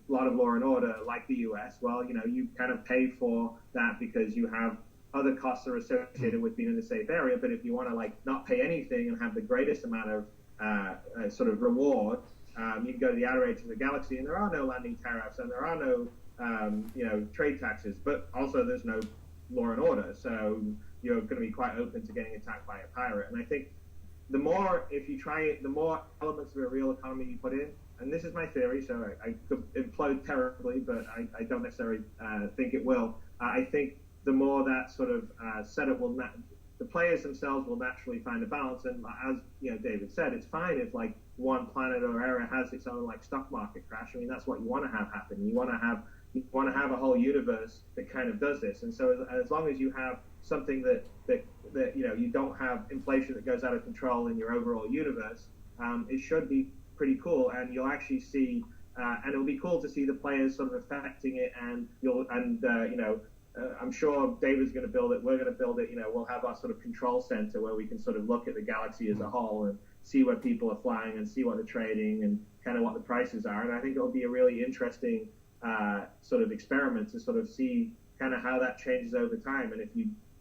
lot of law and order like the US, well, you kind of pay for that because you have other costs are associated with being in a safe area. But if you want to like not pay anything and have the greatest amount of sort of reward, you can go to the outer edge of the galaxy and there are no landing tariffs and there are no trade taxes, but also there's no law and order. So you're going to be quite open to getting attacked by a pirate. And I think the more, if you try it, the more elements of a real economy you put in, and this is my theory, so I could implode terribly, but I don't necessarily think it will. I think the more that sort of setup will, the players themselves will naturally find a balance. And as David said, it's fine if like one planet or area has its own like stock market crash. I mean, that's what you want to have happen. You want to have a whole universe that kind of does this. And so as long as you have something that you don't have inflation that goes out of control in your overall universe, it should be pretty cool. And you'll actually see, and it'll be cool to see the players sort of affecting it. And I'm sure David's going to build it. We're going to build it. We'll have our sort of control center where we can sort of look at the galaxy as a whole and see where people are flying and see what they're trading and kind of what the prices are. And I think it'll be a really interesting sort of experiment to sort of see kind of how that changes over time. And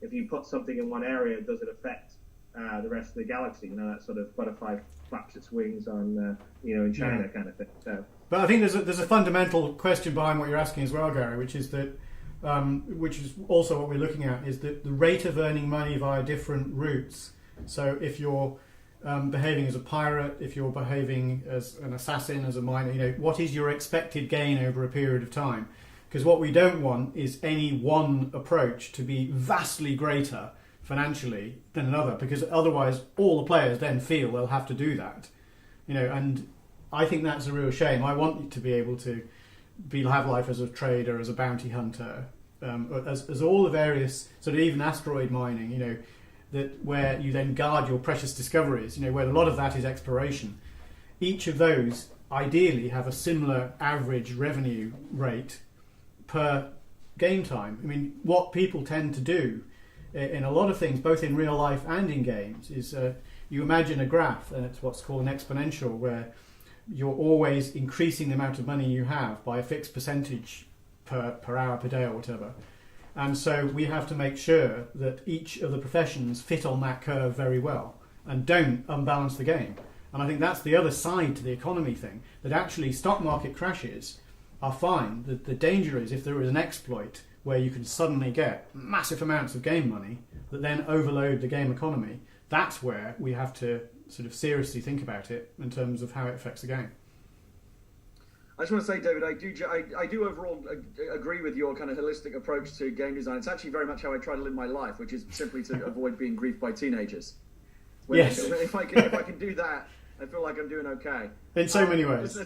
if you put something in one area, does it affect the rest of the galaxy? That sort of butterfly flaps its wings on in China kind of thing. So. But I think there's a fundamental question behind what you're asking as well, Gary, which is that which is also what we're looking at, is that the rate of earning money via different routes. So if you're behaving as a pirate, if you're behaving as an assassin, as a miner, what is your expected gain over a period of time? Because what we don't want is any one approach to be vastly greater financially than another, because otherwise all the players then feel they'll have to do that. And I think that's a real shame. I want to be able to have life as a trader, as a bounty hunter, as all the various sort of even asteroid mining, that where you then guard your precious discoveries, where a lot of that is exploration. Each of those ideally have a similar average revenue rate per game time. I mean, what people tend to do in a lot of things, both in real life and in games, is you imagine a graph, and it's what's called an exponential, where you're always increasing the amount of money you have by a fixed percentage per hour, per day, or whatever. And so we have to make sure that each of the professions fit on that curve very well and don't unbalance the game. And I think that's the other side to the economy thing, that actually stock market crashes are fine. The danger is if there is an exploit where you can suddenly get massive amounts of game money that then overload the game economy, that's where we have to sort of seriously think about it in terms of how it affects the game. I just want to say, David, I do overall agree with your kind of holistic approach to game design. It's actually very much how I try to live my life, which is simply to avoid being griefed by teenagers. Yes. If I can do that, I feel like I'm doing okay. In so many ways.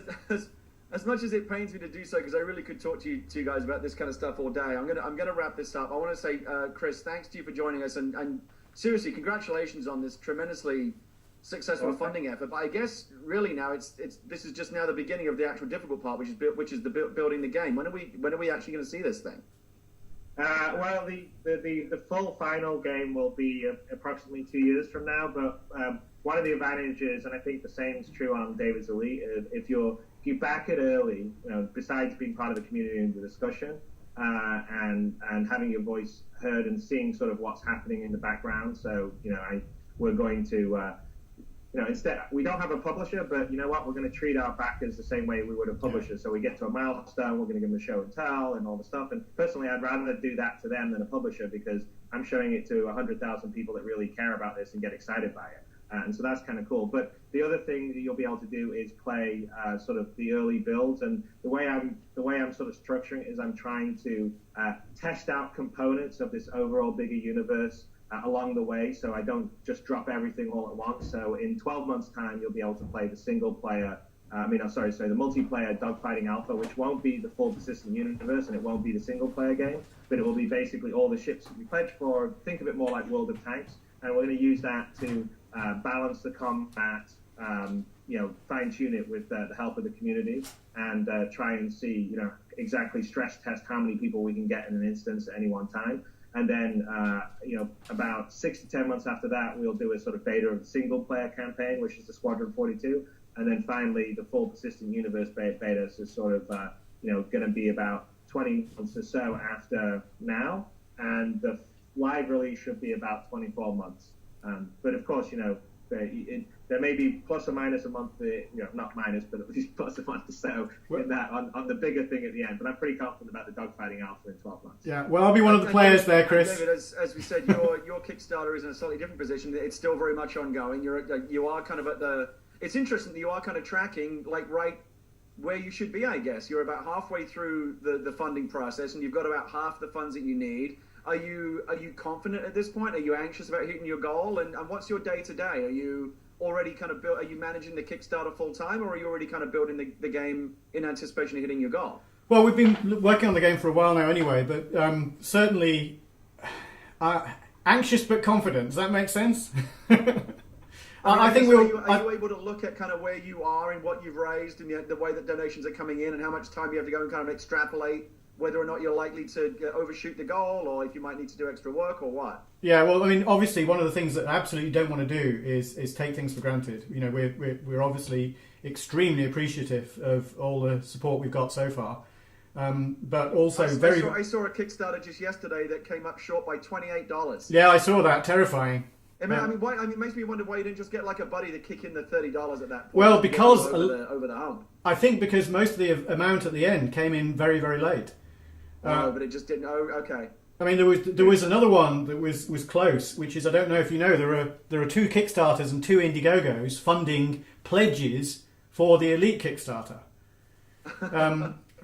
As much as it pains me to do so, because I really could talk to you guys about this kind of stuff all day, I'm gonna wrap this up. I want to say, Chris, thanks to you for joining us, and seriously, congratulations on this tremendously successful funding effort. But I guess really now this is just now the beginning of the actual difficult part, which is the building the game. When are we actually going to see this thing? Well, the full final game will be approximately 2 years from now. But one of the advantages, and I think the same is true on David's Elite, if you back it early, besides being part of the community and the discussion, and having your voice heard and seeing sort of what's happening in the background. So we're going to. Instead, we don't have a publisher, but you know what? We're going to treat our backers the same way we would a publisher. So we get to a milestone, we're going to give them a show and tell and all the stuff. And personally, I'd rather do that to them than a publisher, because I'm showing it to 100,000 people that really care about this and get excited by it. And so that's kind of cool. But the other thing that you'll be able to do is play sort of the early builds. And the way I'm sort of structuring is I'm trying to test out components of this overall bigger universe along the way, so I don't just drop everything all at once. So in 12 months' time, you'll be able to play the the multiplayer dogfighting alpha, which won't be the full persistent universe, and it won't be the single-player game, but it will be basically all the ships that we pledged for. Think of it more like World of Tanks, and we're going to use that to balance the combat, fine-tune it with the help of the community, and try and see, exactly stress test how many people we can get in an instance at any one time. And then, about 6 to 10 months after that, we'll do a sort of beta of the single-player campaign, which is the Squadron 42. And then finally, the full persistent universe beta is sort of, going to be about 20 months or so after now. And the live release should be about 24 months. But of course, there may be plus or minus a month, not minus, but at least plus a month or so in that on the bigger thing at the end. But I'm pretty confident about the dogfighting alpha in 12 months. Yeah, well, I'll be one of the players there, Chris. David, as we said, your Kickstarter is in a slightly different position. It's still very much ongoing. You are kind of at the. It's interesting that you are kind of tracking right where you should be. I guess you're about halfway through the funding process, and you've got about half the funds that you need. Are you confident at this point? Are you anxious about hitting your goal? And what's your day to day? Are you already kind of are you managing the Kickstarter full time, or are you already kind of building the game in anticipation of hitting your goal? Well, we've been working on the game for a while now anyway, but certainly anxious but confident. Does that make sense? I think are you able to look at kind of where you are and what you've raised and the way that donations are coming in and how much time you have to go and kind of extrapolate whether or not you're likely to overshoot the goal, or if you might need to do extra work, or what? Yeah, well, I mean, obviously, one of the things that I absolutely don't want to do is take things for granted. We're obviously extremely appreciative of all the support we've got so far, but also I saw a Kickstarter just yesterday that came up short by $28. Yeah, I saw that. Terrifying. It makes me wonder why you didn't just get like a buddy to kick in the $30 at that point. Well, because over the hump. I think because most of the amount at the end came in very, very late. But it just didn't. Oh, okay. I mean, there was another one that was close, which is, I don't know if you know, there are 2 Kickstarters and 2 Indiegogos funding pledges for the Elite Kickstarter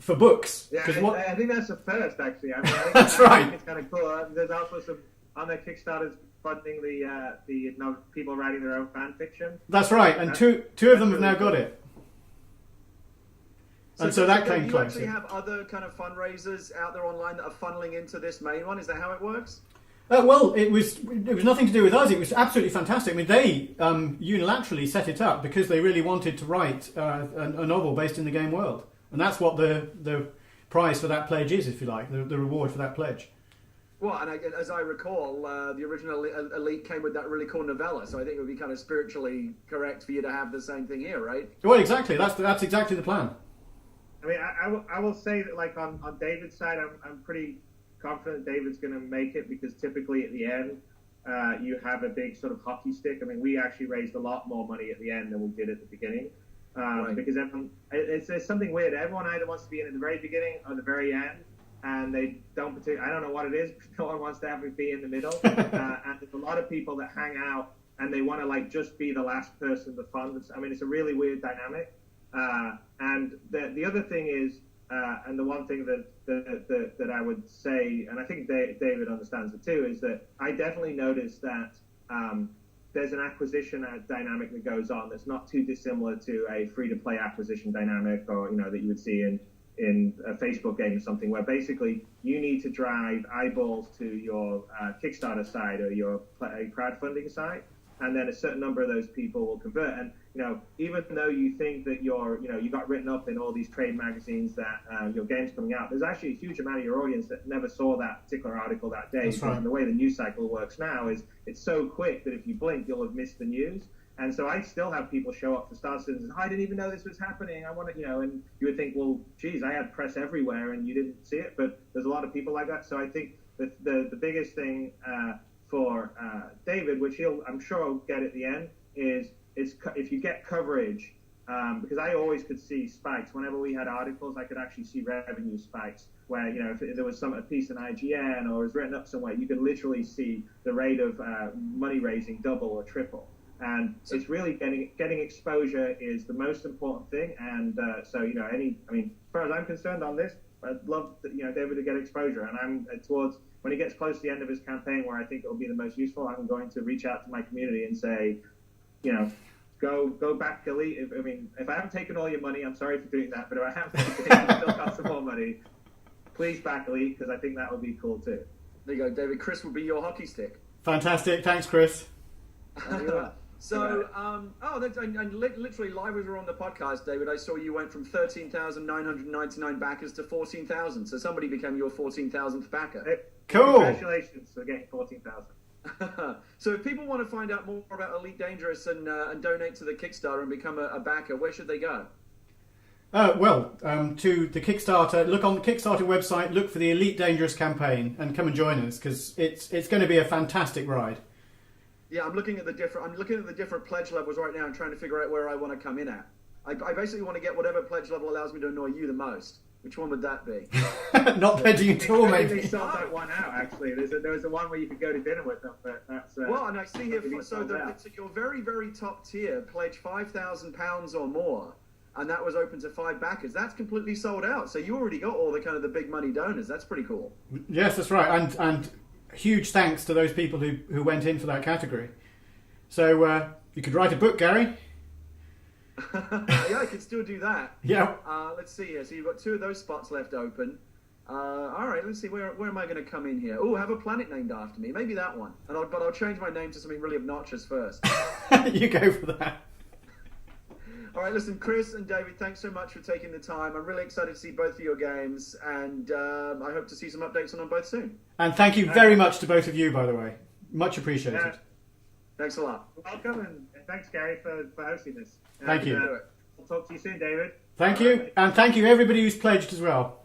for books. Yeah, I think that's the first, actually. I think that's right. I think it's kind of cool. There's also some on their Kickstarters funding the people writing their own fan fiction. That's right, and two of them have now got it. So that came close. Do you actually have other kind of fundraisers out there online that are funneling into this main one? Is that how it works? Well, it was nothing to do with us. It was absolutely fantastic. I mean, they unilaterally set it up because they really wanted to write a novel based in the game world, and that's what the prize for that pledge is, if you like, the reward for that pledge. Well, and as I recall, the original Elite came with that really cool novella, so I think it would be kind of spiritually correct for you to have the same thing here, right? Well, exactly. That's exactly the plan. I mean, I will say that, like, on David's side, I'm pretty confident David's going to make it, because typically at the end, you have a big sort of hockey stick. I mean, we actually raised a lot more money at the end than we did at the beginning, right. Because it's something weird. Everyone either wants to be in at the very beginning or the very end, and they don't particularly. I don't know what it is, but no one wants to have it be in the middle. And there's a lot of people that hang out and they want to, like, just be the last person to fund. I mean, it's a really weird dynamic. And the other thing is, and the one thing that I would say, and I think David understands it too, is that I definitely noticed that there's an acquisition dynamic that goes on that's not too dissimilar to a free-to-play acquisition dynamic, or that you would see in a Facebook game or something, where basically you need to drive eyeballs to your Kickstarter side or your crowdfunding side. and then a certain number of those people will convert. And even though you think that you got written up in all these trade magazines that your game's coming out, there's actually a huge amount of your audience that never saw that particular article that day. That's right. And the way the news cycle works now is it's so quick that if you blink, you'll have missed the news. And so I still have people show up to Star Citizens. I didn't even know this was happening. I want to, and you would think, well, geez, I had press everywhere and you didn't see it. But there's a lot of people like that. So I think the biggest thing for David, which I'm sure he'll get at the end, is if you get coverage, because I always could see spikes. Whenever we had articles, I could actually see revenue spikes where, if there was a piece in IGN or was written up somewhere, you could literally see the rate of money raising double or triple. And it's really getting exposure is the most important thing. And so, as far as I'm concerned on this, I'd love David to get exposure. And I'm towards when he gets close to the end of his campaign, where I think it will be the most useful, I'm going to reach out to my community and say, go back Elite. If I haven't taken all your money, I'm sorry for doing that. But if I have taken it, you still got some more money. Please back Elite, because I think that would be cool too. There you go, David. Chris will be your hockey stick. Fantastic. Thanks, Chris. So, literally live as we're on the podcast, David, I saw you went from 13,999 backers to 14,000. So somebody became your 14,000th backer. Cool. Congratulations for getting 14,000. So if people want to find out more about Elite Dangerous and donate to the Kickstarter and become a backer, where should they go? To the Kickstarter, look on the Kickstarter website, look for the Elite Dangerous campaign and come and join us, because it's going to be a fantastic ride. Yeah, I'm looking at the different pledge levels right now and trying to figure out where I want to come in at. I basically want to get whatever pledge level allows me to annoy you the most. Which one would that be? Not pledging at all, maybe. They sold that one out, actually. There was a one where you could go to dinner with them, but that's... well, and I see here, so your very, very top tier pledged £5,000 or more, and that was open to 5 backers. That's completely sold out. So you already got all the kind of the big money donors. That's pretty cool. Yes, that's right. And huge thanks to those people who went in for that category. So you could write a book, Gary. Yeah, I could still do that. Yeah. Let's see here. So you've got 2 of those spots left open. All right, let's see. Where am I going to come in here? Oh, have a planet named after me. Maybe that one. But I'll change my name to something really obnoxious first. You go for that. All right, listen, Chris and David, thanks so much for taking the time. I'm really excited to see both of your games, and I hope to see some updates on them both soon. And thank you very much to both of you, by the way. Much appreciated. Thanks a lot. Welcome, and thanks, Gary, for hosting this. Thank you. We'll talk to you soon, David. Thank you, and thank you everybody who's pledged as well.